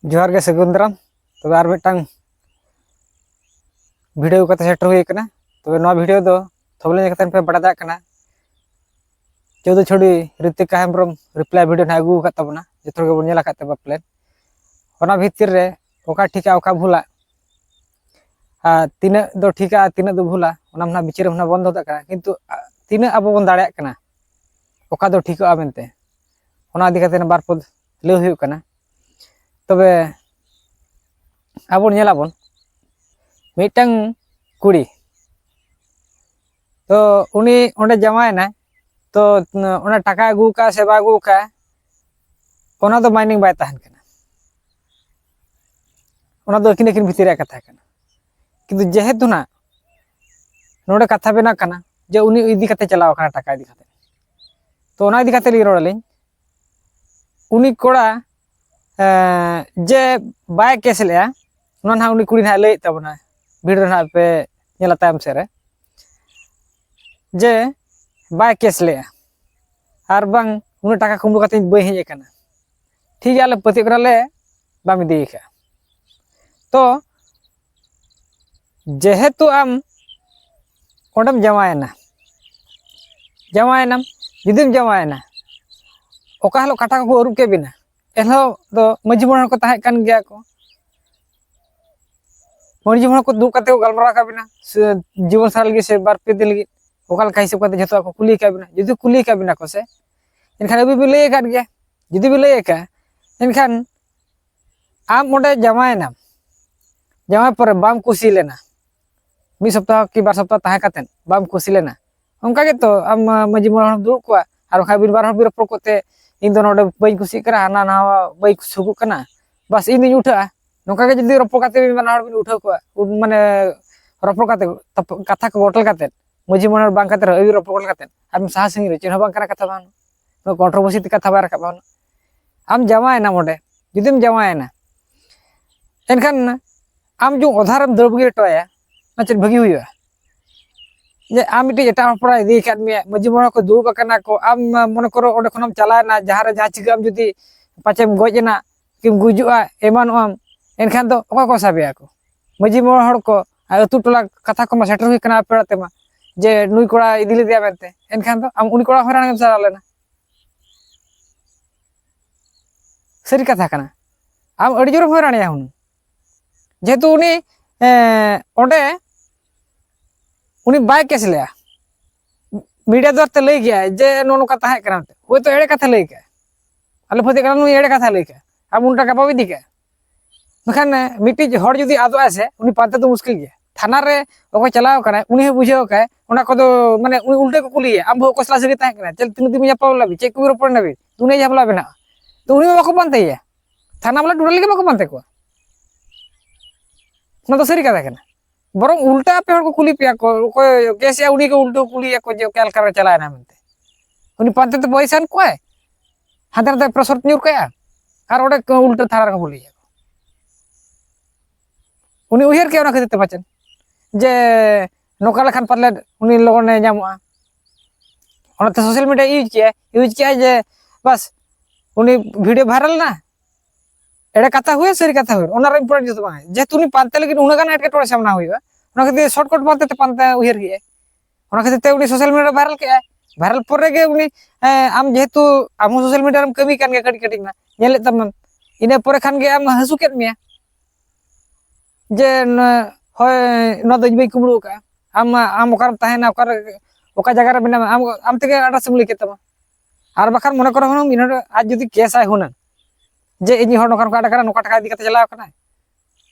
जोहार के सगुंदराम तब आर मिटांग वीडियो कते सेटर हुई कना तबे नवा वीडियो दो थोबले कतन पे बड़ा दा कना चौदह छोड़ी ऋतिका हेम्ब्रम रिप्लाई वीडियो ना अगू का तबना जथर के बनेला का तब प्लेन ओना भीतर रे ओका ठीका ओका भूला तीना दो ठीका तीना दो भूला ओना ना बिचार ना बंद होता कना किंतु तीना अब बन दाड़े कना ओका दो ठीका मेनते ओना दिखा तेन बार पद ले हुई कना तबे अब नेलाबन मिटंग कुड़ी तो उनी ओंडे जमायना तो ओना टाका अगू का सेवा अगू का ओना दो माइनिंग बाय तहन कना ओना दो किन भितर कथा कना किंतु जेहेतु ना नोडे कथा बेना कना जे उनी इदी कते चलाव कना टाका इदी कते तो ओना इदी कते ली रोडलिन उनी कोड़ा जे बाय केस ले ओना ना उनी कुड़ी ना ले तबना वीडियो ना पे नेला तायम सेरे जे बाय केस ले आर बांग उन टाका कुंबू कते बई हेज कना ठीक है पति ले बाम दी का तो जेहेतु आम ओंडम जमायना जुदीम जमायना ओका हलो काटा को अरुब के बिना एलो दो मजी मोहन को ताहे कान गया को मजी मोहन को दु कते को गलमरा का बिना जीवन साल गे से बार पे दिन लगी ओकाल का हिसाब कते जतो को कुली का बिना जुदी कुली का बिना को से इनखान अभी भी ले काट गया जुदी भी ले का इनखान आम ओंडे जमायना जमाय पर बाम कुसी लेना मी सप्ताह की बार सप्ताह ताहे कातेन बाम कुसी लेना उनका के तो आम मजी मोहन दुड़ को आर खा बिन बार हर बिर कोते इन दो नोडे बई कुसी करा हाना ना बई सुगु कना बस इन दिन उठा नोका के जदी रपो काते बिन बार बिन उठा को माने रपो काते कथा को होटल काते मजी मोहन बांग काते अबि रपो होटल काते आम साहा संगी रे चिन्ह बांग करा कथा बान नो कंट्रोवर्सी ती कथा बार का बान आम जमायना मोडे जुदीम जमायना एनखान आम जो अधारम दरबगी टोया ना चेत भगी हुआ जे आम मिट्टी एटा पड़ा इदी काट मिया मजी मोहन को दुड़ कना को आम मन करो ओडे खनम चलाना जहां रे जहां चिगाम जुदी पाचेम गजना किम गुजुआ एमान आम एनखान दो ओका को साबिया को मजी मोहन को अतु टोला कथा को सेटर हुई कना पेड़ा तेमा जे नुई कोड़ा इदी ले दिया बेनते एनखान दो आम उनी कोड़ा हरान चला लेना सरी कथा कना आम अड़ी जोर हरानिया हुन जेहेतु उनी ओंडे उनी बाय केस ले मीडिया द्वार ते लई गया जे नो का ताहे कना ओय तो एड़े कथा लई के आले फते कना नुई एड़े कथा लई के आम उन टाका पाबी दिके मखान मिट्टी हर जुदी आदो आसे उनी पाते तो मुश्किल गया थाना रे ओको चलाव कना उनी हे बुझेओ का ओना को दो माने उनी उल्टे को कुलिए आम भो कसला सगे ताहे कना चल तीन दिन जापाव लाबी चेक को रोपण नबी तुने जापला बेना तो उनी बाको बनते ये थाना वाला टोटल के बाको बनते को ना तो सरी कथा कना बरং उल्टा पे को कुली पिया को केस या उनी को उल्टो कुली को जो कैल कर चलाय ना मनते उनी पाते तो पैसा को है हादर दे प्रेशर न्यूर कया आर ओडे उल्टा थारा को कुली उनी उहेर के ओना खते पाचन जे नोका लखान पतले उनी लोगन ने जामुआ ओना तो सोशल मीडिया यूज किया जे बस उनी वीडियो वायरल ना एड़े कथा हुए सरी कथा हुए ओना रे इंपोर्टेंट जतो बाय जे तुनी पानते लेकिन उना गाना एटके टोरे सामना हुई ओना खते शॉर्टकट पानते ते पानते उहेर गे ओना खते ते उनी सोशल मीडिया वायरल के वायरल पर गे उनी आम जेहेतु आम सोशल मीडिया रे कमी कान गे कटी कटी ना नेले तम इने परे खान गे आम हसु केत मिया जे होय न दज बई कुमड़ू का आम ओकार ताहेना ओकार ओका जगह रे बिना आम तेगे आडा समली के तमा आर बखान मने करो हम इन आज जदी केस आय हुना जे इनी हर नोकर काटा करा नोका टाका इदी कते चलाव कना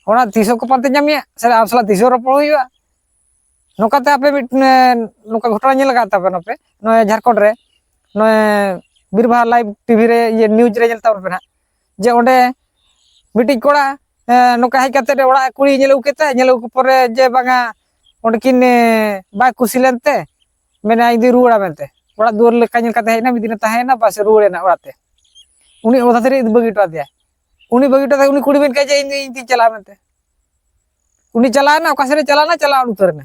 ओना तीसो को पाते जामिया से आम सला तीसो रपो हुआ नोकाते आपे नोका घटना नेल लगा तापे नपे न झारखंड रे न बीरभा लाइव टीवी रे ये न्यूज रे जलता पे ना जे ओंडे मिटी कोड़ा नोका हे कते ओड़ा कुड़ी नेलउ केते नेलउ परे जे बांगा ओंडे किन बा कुसी लेनते मेना इदी रुड़ा बेनते ओड़ा दुर लेका नेल कते हेना मिदिन ताहेना बस रुड़ेना ओड़ाते उनी ओधा तेरे बगीटो दिया उनी बगीटो उनी कुड़ी बेन के जे इन चला मेनते उनी चला ना ओका सेरे चला ना चला उतर ने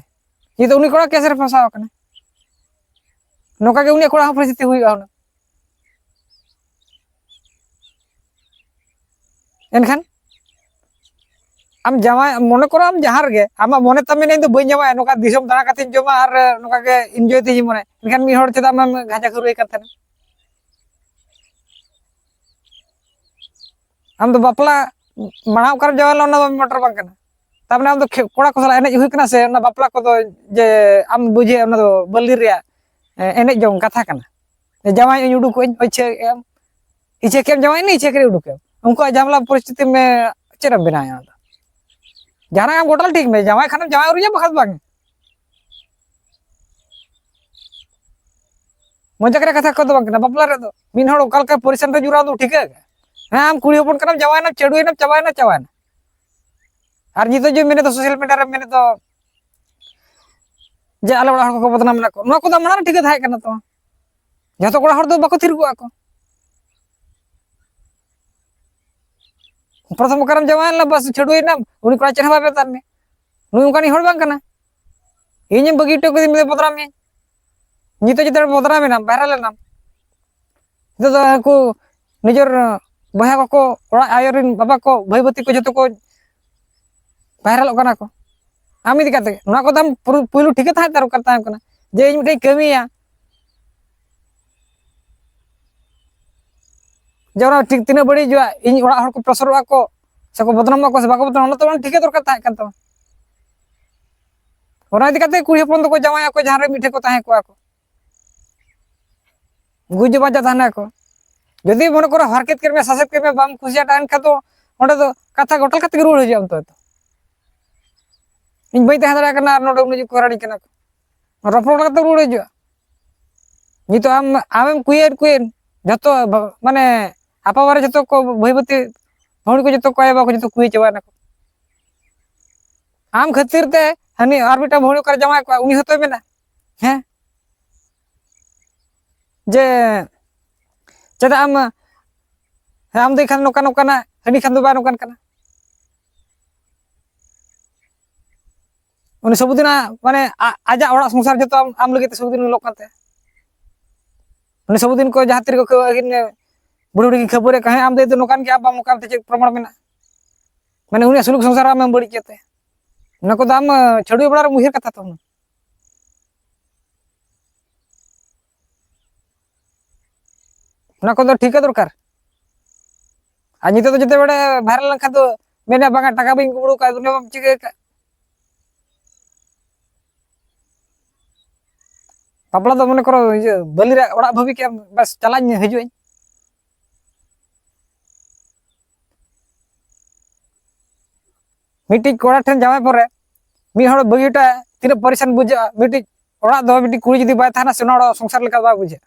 ये तो उनी कोड़ा केस रे फसाव कना नोका के उनी कोड़ा परिस्थिति हुई होना एनखान आम जामाय मने करो आम जहाँ रे आम मने तमें इन बी जामा नौका दिसम दाना कते जमा और नौका के एंजॉय ती मने इनखान मी हर चेदा आम गांजा खुरुई करते आम तो बापला मानाव कर जावाला ना मटर बांग कना तबने आम तो कोड़ा को सला एनेज हुई कना से ना बापला को तो जे आम बुझे ना तो बल्ली रे एनेज जong कथा कना जामाय उडुक को इच्छे एम इच्छे केम जामाय नहीं इच्छे करे उडुक उनको जामला परिस्थिति में चेरम बनाया जहां आम गोटाल ठीक में जामाय खाना जामाय रुजा बखत बांग मजा करे कथा को तो बांग बापला रे तो मिन हड़ ओकाल का परिसन रे जुरा तो ठीक है हाँ आम कुड़ी हपन कना जावाय ना चेडुय ना चावाय ना और नितो जो मेने तो सोशल मीडिया रे मेने तो जे आले बड़ा हड़ को बदनाम ना को नो को दा मना ठीक है थाय कना तो जतो कोड़ा हड़ दो बाको थिर को आको प्रथम करम जावाय ना बस चेडुय ना उनी कोड़ा चेहरा बे तारने नुई उनकानी हड़ बांग कना इᱧ बगी टो को मे बदनाम में नितो जते बदनाम ना बाहर लेना तो को निजर बहा को ओड़ा आयोरिन बाबा को भाईबती को जतो को वायरल करना को आम इदी काते ना को दाम पुलु ठीक है तार करता है जे इन मिटे कमिया जरा ठीक तिना बड़ी जो इन ओड़ा हड़ को प्रेशर को से को बदनाम को से बाको बदनाम तो ठीक है दरकार ताहे kan तो ओना इदी काते कुड़ी हपन को जावाय को जहां रे मिठे को ताहे को गुज बाजा थाना को जदि मन करो हरकत कर में सासत कर में बाम खुशिया टान का तो ओंडे तो कथा गोटल कते रुड़ हो तो इन बई तह दरा कना नोडे उनी कोराड़ी कना रफड़ कते रुड़ हो नि तो आम कुएन जतो माने आपा बारे जतो को भईबती भौणी को जतो कोयबा को जतो कुए चवा ना आम खातिर ते हनी और बेटा भौणी कर जमा को उनी हतो मेना हैं जे चदा आम देखन नोका नोका ना हनी खान दो बा नोकान कना उनी सबुदिन माने आजा ओड़ा संसार जतो आम लगे सबुदिन लोक काते उनी सबुदिन को जहां तिर को बुढ़ी की खबर कहे आम दे नोकान के आप नोकान ते प्रमाण में माने उनी सुलुक संसार आम बड़ी केते नको दाम छड़ुई बड़ा मुहिर कथा तो ना को तो ठीक है दरकार आज नितो तो जते बड़े वायरल लखा तो मेने बागा टाका बिन गुबड़ू का दुनिया में चिके पापला तो मने करो बलि रे ओड़ा भाभी के बस चलाñ हजुई मिटी कोड़ा ठन जावे परे मी हड़ बगीटा तिने परेशान बुझा मिटी ओड़ा दो मिटी कुड़ी जदी बाय थाना सुनाड़ो संसार लेका बा बुझे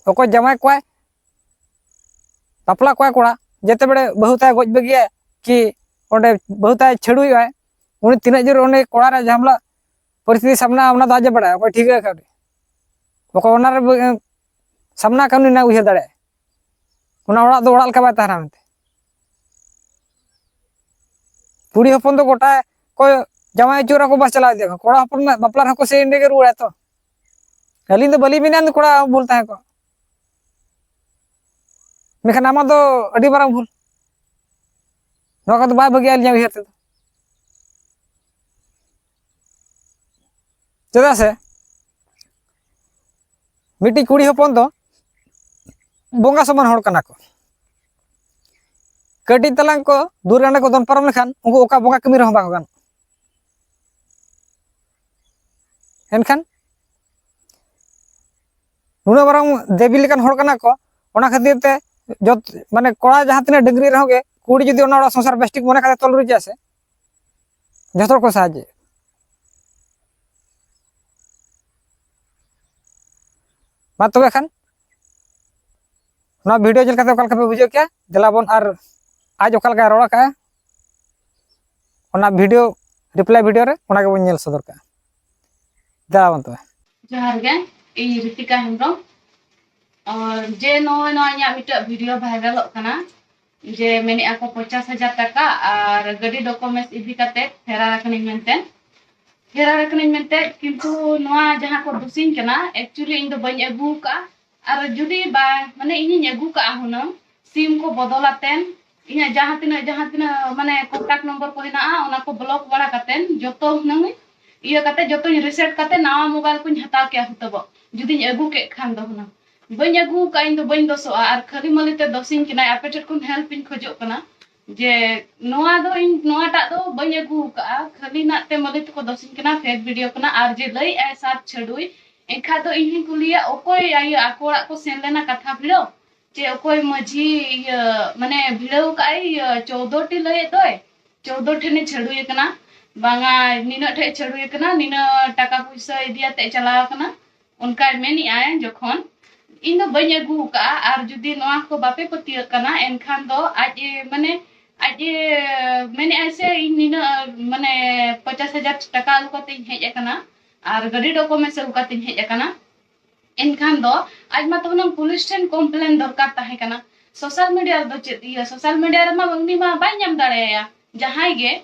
ओको जमाय कोय पापला कोय कोड़ा जेते बड़े बहुताय गोज बगिया कि ओंडे बहुताय छेड़ुई है उनी तिने जोर ओंडे कोड़ा रे जामला परिस्थिति सामना ओना दाजे बड़ा ओको ठीक है खाडी ओको ओना रे सामना कानुनी ना उहे दाड़े ओना ओड़ा दो ओड़ा लका बाय ताहना मेते कुड़ी हपन तो गोटा को जमाय चोरा को बस चला दे कोड़ा हपन में बापला को से इंडे के रुड़ा तो अलिन तो बली मिनान कोड़ा बोलता है को मेखन आमा तो अडी मारांग भूल नोका तो बाय बगिया लिया उहे ते चदा से मिटी कुड़ी हपन तो बोंगा समान हड़ कना को कटी तलांग को दूर को दन पारम लेखान उनको ओका बोंगा कमी रह बाको गान एनखान नुना बारंग देवी लेकान हड़ कना को ओना खातिर ते जत माने कोड़ा जहां तने डंगरी रहोगे कुड़ी जदी ओना संसार बेस्टिक मने खाते तल रुजा से जतर को साजे मा तबे खान ना वीडियो जल खाते ओकल का बुझो क्या दिलाबन और आज ओकल का रोड़ा का ओना वीडियो रिप्लाई वीडियो रे ओना के बन नेल सदर का दिलाबन तबे जोहार गे इ ऋतिका हेम्ब्रम और जे नया मिटा वीडियो वायरल जे मेने आको 50,000 टाका और गाड़ी डॉक्यूमेंट्स इदी काते फेरा रखनी मेंते किंतु नवा जहां को दुसिन कना एक्चुअली इन दो बኝ अगू का और जुदी बा माने इनी अगू का हुन सिम को बदलातेन इन्हें जहाँ तिना माने कॉन्टैक्ट नंबर को हेना ओना को ब्लॉक बड़ा कतेन जोतो हुनंग इया कते जोतो रिसेट कते नवा मोबाइल को हता के हतबो जुदी अगु के खान दो हुना बई अगु का इन दो बई दोसो आर खाली मलिते दोसिन किना आपेटे कोन हेल्प इन खोजो कना जे नोआ दो इन नोआ टा दो बई अगु का खाली नाते मलिते को दोसिन किना फेक वीडियो कना आर जे लई ए साथ छडुई एखा दो इन कुलिया ओकोय आय आकोड़ा को सेन लेना कथा भिड़ो जे ओकोय मझी माने भिड़ो काई 14 टी लय दोय 14 ठेने छडुई कना बांगा निना ठे छडुई कना निना टाका पैसा इदिया ते चला कना उनका मेनी आए जखन इन दो बई अगु का आर जुदी नोआ को बापे पतिय कना एनखान दो आज माने आज मेनी ऐसे निना माने 50,000 टाका लुकाते हेज कना आर गाड़ी डॉक्यूमेंट्स लुकाते हेज कना एनखान दो आज मा तो पुलिस ठेन कम्प्लेन दरकार ताहे कना सोशल मीडिया दो चेदिया सोशल मीडिया रे मा उनी मा बाय नाम दाड़ेया जहाई गे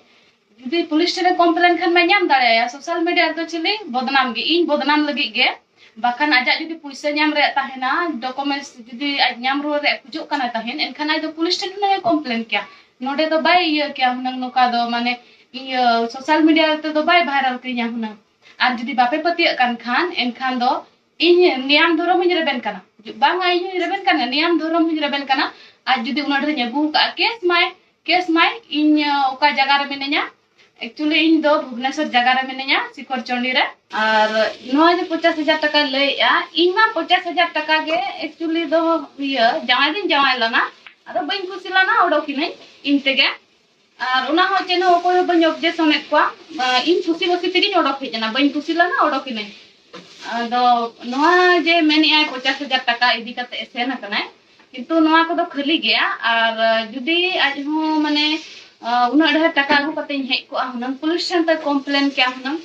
जुदी पुलिस ठेन कम्प्लेन खान मा नाम दाड़ेया सोशल मीडिया दो चली बदनाम गे इन बदनाम लगी गे बाखान आजा जुदी पैसा नाम रे ताहेना डॉक्यूमेंट्स जुदी आज नाम रो रे खुजो कना ताहेन एनखान आज दो पुलिस ठेन ने कम्प्लेन किया नोडे दो बाय इया किया हुनंग नोका दो माने इया सोशल मीडिया ते दो बाय वायरल किया हुनंग आर जुदी बापे पतिय कान खान एनखान दो इन नियम धर्म हिज रेबेन कना बांगा इन रेबेन कना नियम धर्म हिज रेबेन कना आज जुदी उना रे अगु का केस माय इन ओका जगह रे मिनेया एक्चुअली इन दो भुवनेश्वर जगह रे मिनेया सिकोर चंडी रे और नोय जे 50,000 टाका लैया इन मा 50,000 टाका गे एक्चुअली दो इया जाय दिन जाय लना अदो बइन खुशी लना ओडोकी नै इन तेगे और उना हो चेनो ओको बइन ऑब्जेक्शन एकवा इन खुशी बसी तेगी ओडोक हेजना बइन खुशी लना ओडोकी नै आदो नोआ जे मेनी आय 50,000 टाका इदी कते सेन कनाय किंतु नोआ को दो खाली गया और जुदी आज हो माने उना ढेर टाका अगु कते हेज को हुनन पुलिस ठन त कम्प्लेन के हुनन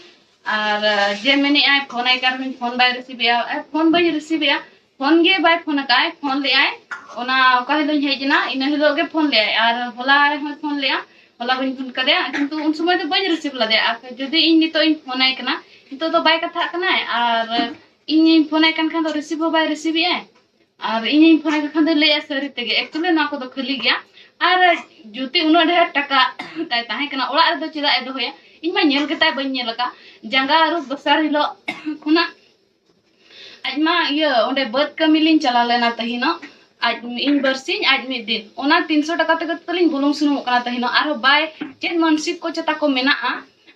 और जे मेनी आय फोन आय कर फोन बाय रिसीव या फोन बाय रिसीव या फोन गे बाय फोन काय फोन ले आय ओना का हिलो हेजना इन हिलो गे फोन ले आय और होला हो फोन ले होला बइन फोन करे किंतु उन समय तो बाय रिसीव लदे जुदी इन नितो इन फोन आय कना तो बाय कथा कना और इन फोन आय कन खान दो रिसीव हो बाय रिसीव या और इन फोन आय खान दो ले सरी तेगे एक्चुअली ना को दो खाली गया और जुती उना ढेर टाका ताय ताहे कना ओड़ा रे दो चिदा ए दो होया इन मा नेल गेताय बइन नेल का जंगा आरो दसर हिलो खुना आज मा ये ओंडे बद कमिलिन चला लेना तहिनो आज इन बरसिन आज मिद दिन ओना 300 टाका तक तलिन बुलुंग सुनुम कना तहिनो आरो बाय चेन मानसिक को चता को मेना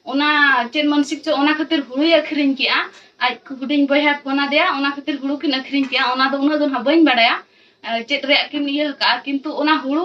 ओना चेन मानसिक चो ओना खातिर हुळु अखरिन किया आज हुडिन बया फोना देया ओना खातिर हुळु किन अखरिन किया ओना दो उना दो ना बइन बडाया चेत रे किन इया का किंतु ओना हुळु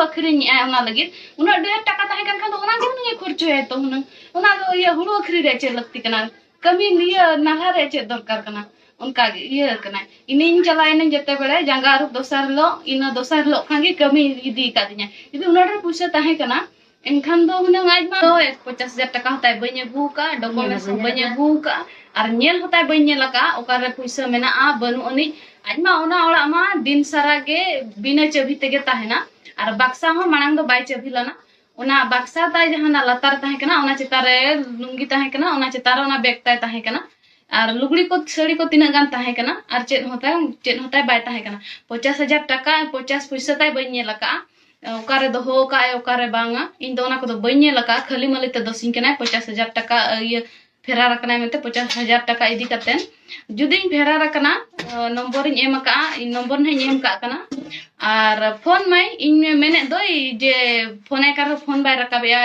अखरिन ओना लगी उना ढेर टाका ताहे कन खान दो ओना गिन ने खर्चो है तो ओना दो इया हुळु अखरि रे चे लगती कना कमी निया नाला रे चे दरकार कना उनका इया कना इनिन चलायन जते बेले जंगा आरो दोसर लो खांगे कमी इदी का दिया इदी उना रे पुसे ताहे कना एनखान दो हुनंग आज मा 50,000 टाका होताय बइन अगु का डॉक्यूमेंट्स बइन अगु का और नेल होताय बइन नेल का ओकार रे पैसा मेना बनु अनि आज मा ओना ओड़ा मा दिन सारा के बिना चाबी तेगे ताहेना और बक्सा हो मांग दो बाय चाबी लना ओना बक्सा ताय जहाना लतार ताहे कना ओना चितारे लुंगी ताहे कना ओना चितारे ओना बैग ताय ताहे कना और लुगड़ी को साड़ी को तीना गान ताहे कना और चेत होताय बाय ताहे कना 50,000 टाका 50 पैसा ताय बइन नेल का ओकारे दो हो का ओकारे बांगा इन दोना को दो बइन नेल का खाली मलिते दोसिन कना 50,000 टाका ये फेरा रखना मेते 50,000 टाका इदी कतेन जुदी फेरा रखना नंबर इन एम का इन नंबर ने एम का कना और फोन माय इन मेने दो जे फोन आय कर फोन बाय रकाबया